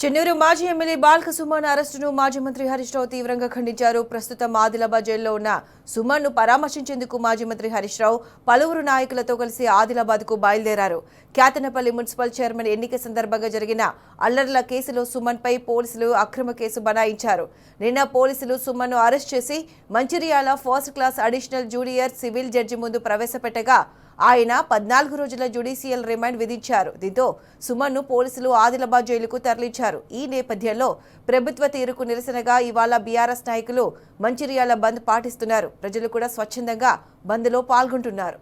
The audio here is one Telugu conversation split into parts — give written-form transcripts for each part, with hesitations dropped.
చెన్నూరు మాజీ ఎమ్మెల్యే బాల్క సుమన్ అరెస్టును మాజీ మంత్రి హరీష్ రావు తీవ్రంగా ఖండించారు. ప్రస్తుతం ఆదిలాబాద్ జైల్లో ఉన్న సుమన్ను పరామర్శించేందుకు మాజీ మంత్రి హరీష్ రావు పలువురు నాయకులతో కలిసి ఆదిలాబాద్కు బయలుదేరారు. క్యాతనపల్లి మున్సిపల్ చైర్మన్ ఎన్నిక సందర్భంగా జరిగిన అల్లర్ల కేసులో సుమన్పై పోలీసులు అక్రమ కేసు బనాయించారు. నిన్న పోలీసులు సుమన్ను అరెస్ట్ చేసి Mancherial first class additional junior civil judge ముందు ప్రవేశపెట్టగా ఆయన 14 రోజుల జ్యుడిషియల్ రిమాండ్ విధించారు. దీంతో సుమన్ను పోలీసులు ఆదిలాబాద్ జైలుకు తరలించారు. ఈ నేపథ్యంలో ప్రభుత్వ తీరుకు నిరసనగా ఇవాళ బీఆర్ఎస్ నాయకులు మంచిర్యాల బంద్ పాటిస్తున్నారు. ప్రజలు కూడా స్వచ్ఛందంగా బంద్లో పాల్గొంటున్నారు.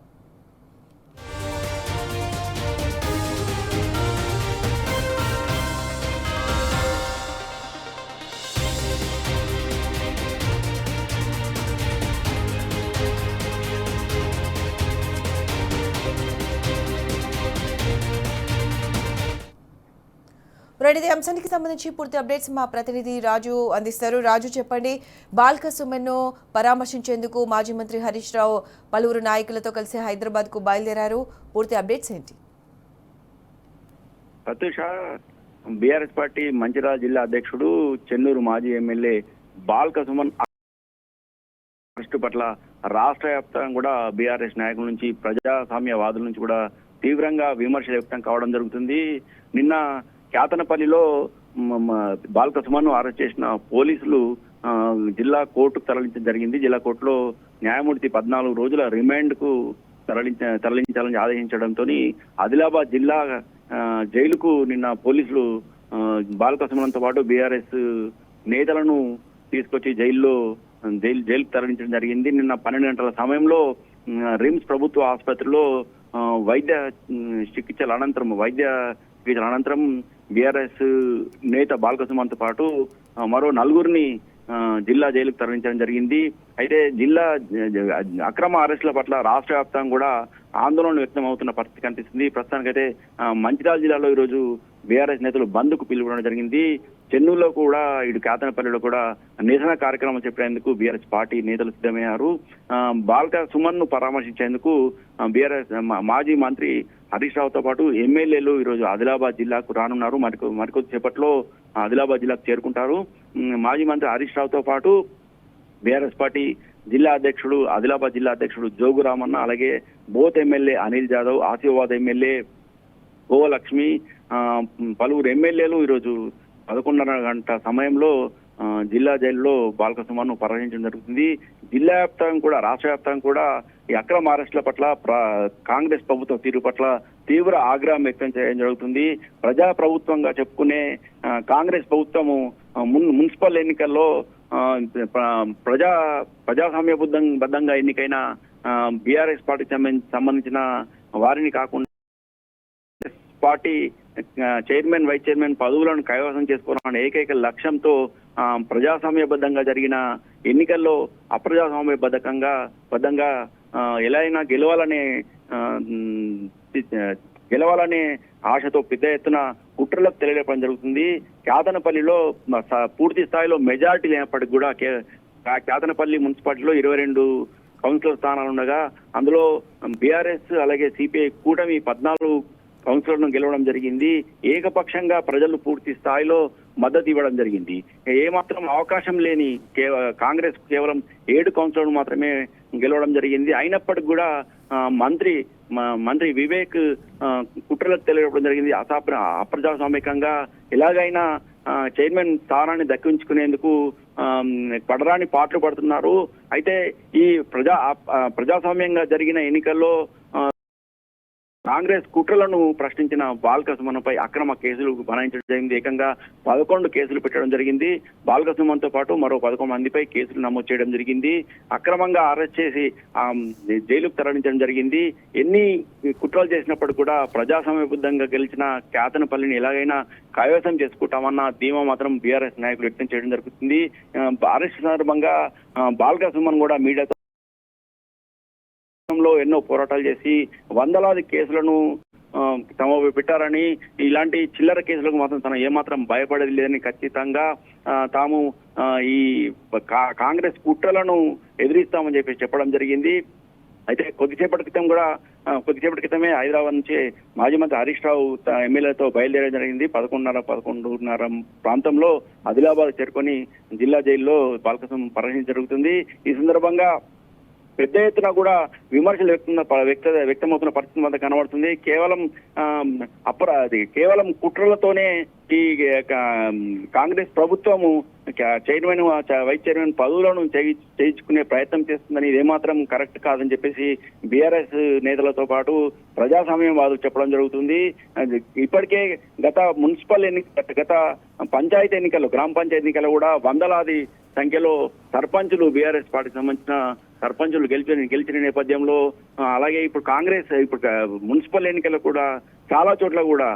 ఇదే అంశానికి సంబంధించి పూర్తి అప్డేట్స్ మా ప్రతినిధి రాజు అందిస్తారు. రాజు, చెప్పండి, బాల్క సుమన్ను పరామర్శించేందుకు మాజీ మంత్రి హరీష్ రావు పలువురు నాయకులతో కలిసి హైదరాబాద్ కు బయలుదేరారు. పూర్తి అప్డేట్స్ ఏంటి? ప్రత్యూష, బీఆర్ఎస్ పార్టీ మంచిర్యాల జిల్లా అధ్యక్షుడు చెన్నూరు మాజీ ఎమ్మెల్యే బాల్క సుమన్ అరెస్టు పట్ల రాష్ట్ర వ్యాప్తంగా కూడా బీఆర్ఎస్ నాయకుల నుంచి ప్రజాస్వామ్యవాదుల నుంచి కూడా తీవ్రంగా విమర్శలు వ్యక్తం కావడం జరుగుతుంది. నిన్న క్యాతనపల్లిలో బాల్క సుమన్ను అరెస్ట్ చేసిన పోలీసులు జిల్లా కోర్టుకు తరలించడం జరిగింది. జిల్లా కోర్టులో న్యాయమూర్తి 14 రోజుల రిమాండ్ కు తరలించాలని ఆదేశించడంతో ఆదిలాబాద్ జిల్లా జైలుకు నిన్న పోలీసులు బాల్క సుమన్తో పాటు బీఆర్ఎస్ నేతలను తీసుకొచ్చి జైలుకు తరలించడం జరిగింది. నిన్న 12 గంటల సమయంలో రిమ్స్ ప్రభుత్వ ఆసుపత్రిలో వైద్య చికిత్సల అనంతరం బీఆర్ఎస్ నేత బాల్క సుమన్తో పాటు మరో 4గురిని జిల్లా జైలుకు తరలించడం జరిగింది. అయితే జిల్లా అక్రమ అరెస్టుల పట్ల రాష్ట్ర వ్యాప్తంగా కూడా ఆందోళన వ్యక్తం అవుతున్న పరిస్థితి కనిపిస్తుంది. ప్రస్తుతానికైతే మంచిర్యాల జిల్లాలో ఈరోజు బీఆర్ఎస్ నేతలు బంద్కు పిలువడం జరిగింది. చెన్నూరులో కూడా ఇటు క్యాతనపల్లిలో కూడా నిరసన కార్యక్రమం చెప్పేందుకు బీఆర్ఎస్ పార్టీ నేతలు సిద్ధమయ్యారు. బాల్క సుమన్ను పరామర్శించేందుకు బీఆర్ఎస్ మాజీ మంత్రి హరీష్ రావుతో పాటు ఎమ్మెల్యేలు ఈరోజు ఆదిలాబాద్ జిల్లాకు రానున్నారు. మరికొద్ది సేపట్లో ఆదిలాబాద్ జిల్లాకు చేరుకుంటారు. మాజీ మంత్రి హరీష్ రావుతో పాటు బీఆర్ఎస్ పార్టీ ఆదిలాబాద్ జిల్లా అధ్యక్షుడు జోగు రామన్న, అలాగే both MLA Anil Jadhav, Asifabad MLA Golakshmi, పలువురు ఎమ్మెల్యేలు ఈరోజు 11:30 గంట సమయంలో జిల్లా జైల్లో బాల్క సుమన్ను పరామర్శించడం జరుగుతుంది. జిల్లా వ్యాప్తంగా కూడా రాష్ట్ర వ్యాప్తంగా కూడా ఈ అక్రమ అరెస్టుల పట్ల కాంగ్రెస్ ప్రభుత్వం తీరు పట్ల తీవ్ర ఆగ్రహం వ్యక్తం చేయడం జరుగుతుంది. ప్రజా ప్రభుత్వంగా చెప్పుకునే కాంగ్రెస్ ప్రభుత్వము మున్సిపల్ ఎన్నికల్లో ప్రజాస్వామ్యబద్ధంగా ఎన్నికైన బీఆర్ఎస్ పార్టీకి సంబంధించిన వారిని కాకుండా పార్టీ చైర్మన్, వైస్ చైర్మన్ పదవులను కైవసం చేసుకోవాలనే ఏకైక లక్ష్యంతో ప్రజాస్వామ్యబద్ధంగా జరిగిన ఎన్నికల్లో అప్రజాస్వామ్యబద్ధంగా ఎలా అయినా గెలవాలనే ఆశతో పెద్ద ఎత్తున కుట్రలకు తెలియడం జరుగుతుంది. క్యాతనపల్లిలో పూర్తి స్థాయిలో మెజారిటీ లేనప్పటికీ కూడా క్యాతనపల్లి మున్సిపాలిటీలో 22 కౌన్సిలర్ స్థానాలు ఉండగా అందులో బీఆర్ఎస్ అలాగే సిపిఐ కూటమి 14 కౌన్సిలర్ను గెలవడం జరిగింది. ఏకపక్షంగా ప్రజలు పూర్తి స్థాయిలో మద్దతు ఇవ్వడం జరిగింది. ఏమాత్రం అవకాశం లేని కాంగ్రెస్ కేవలం 7 కౌన్సిలర్లు మాత్రమే గెలవడం జరిగింది. అయినప్పటికీ కూడా మంత్రి వివేక్ కుట్రలకు తెలియడం జరిగింది. అప్రజాస్వామికంగా ఎలాగైనా చైర్మన్ స్థానాన్ని దక్కించుకునేందుకు పడరాని పాటలు పడుతున్నారు. అయితే ఈ ప్రజాస్వామ్యంగా జరిగిన ఎన్నికల్లో కాంగ్రెస్ కుట్రలను ప్రశ్నించిన బాల్క సుమన్పై అక్రమ కేసులు బనాయించడం జరిగింది. ఏకంగా 11 కేసులు పెట్టడం జరిగింది. బాల్క సుమన్తో పాటు మరో 11 మందిపై కేసులు నమోదు చేయడం జరిగింది. అక్రమంగా అరెస్ట్ చేసి జైలుకు తరలించడం జరిగింది. ఎన్ని కుట్రలు చేసినప్పుడు కూడా ప్రజాస్వామ్యబద్ధంగా గెలిచిన క్యాతనపల్లిని ఎలాగైనా కైవసం చేసుకుంటామన్న ధీమా మాత్రం బీఆర్ఎస్ నాయకులు వ్యక్తం చేయడం జరుగుతుంది. అరెస్ట్ సందర్భంగా బాల్క సుమన్ కూడా మీడియాతో ఎన్నో పోరాటాలు చేసి వందలాది కేసులను తమ పెట్టారని, ఇలాంటి చిల్లర కేసులకు మాత్రం తన ఏమాత్రం భయపడేది లేదని ఖచ్చితంగా తాము ఈ కాంగ్రెస్ కుట్రలను ఎదిరిస్తామని చెప్పడం జరిగింది. అయితే కొద్దిసేపటి క్రితమే హైదరాబాద్ నుంచి మాజీ మంత్రి హరీష్ రావు ఎమ్మెల్యేలతో బయలుదేరడం జరిగింది. 11:30 ప్రాంతంలో ఆదిలాబాద్ చేరుకొని జిల్లా జైల్లో బాల్కసుమన్ పర్యటన జరుగుతుంది. ఈ సందర్భంగా పెద్ద ఎత్తున కూడా విమర్శలు వ్యక్తమవుతున్న పరిస్థితి మనకు కనబడుతుంది. కేవలం కుట్రలతోనే ఈ కాంగ్రెస్ ప్రభుత్వము చైర్మన్ వైస్ చైర్మన్ పదవులను చేయించుకునే ప్రయత్నం చేస్తుందని ఇదేమాత్రం కరెక్ట్ కాదని చెప్పేసి బీఆర్ఎస్ నేతలతో పాటు ప్రజాస్వామ్యవాదులు చెప్పడం జరుగుతుంది. ఇప్పటికే గత పంచాయతీ ఎన్నికల్లో గ్రామ పంచాయతీ ఎన్నికల్లో కూడా వందలాది సంఖ్యలో సర్పంచులు బీఆర్ఎస్ పార్టీకి సంబంధించిన సర్పంచులు గెలిచిన నేపథ్యంలో అలాగే ఇప్పుడు మున్సిపల్ ఎన్నికల్లో కూడా చాలా చోట్ల కూడా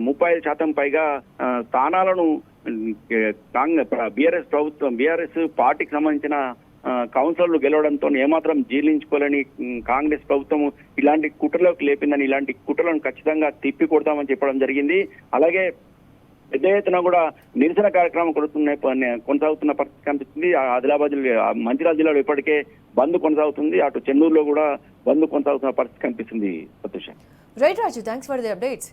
35% పైగా స్థానాలను బీఆర్ఎస్ పార్టీకి సంబంధించిన కౌన్సిలర్లు గెలవడంతో ఏమాత్రం జీర్ణించుకోలేని కాంగ్రెస్ ప్రభుత్వం ఇలాంటి కుట్రలోకి లేపిందని, ఇలాంటి కుట్రలను ఖచ్చితంగా తిప్పి కొడతామని చెప్పడం జరిగింది. అలాగే పెద్ద ఎత్తున కూడా నిరసన కార్యక్రమం కొనసాగుతున్న పరిస్థితి కనిపిస్తుంది. ఆదిలాబాద్ మంచిర్యాల జిల్లాలో ఇప్పటికే బంద్ కొనసాగుతుంది. అటు చెన్నూరులో కూడా బంద్ కొనసాగుతున్న పరిస్థితి కనిపిస్తుంది. Right Raju, thanks for the updates.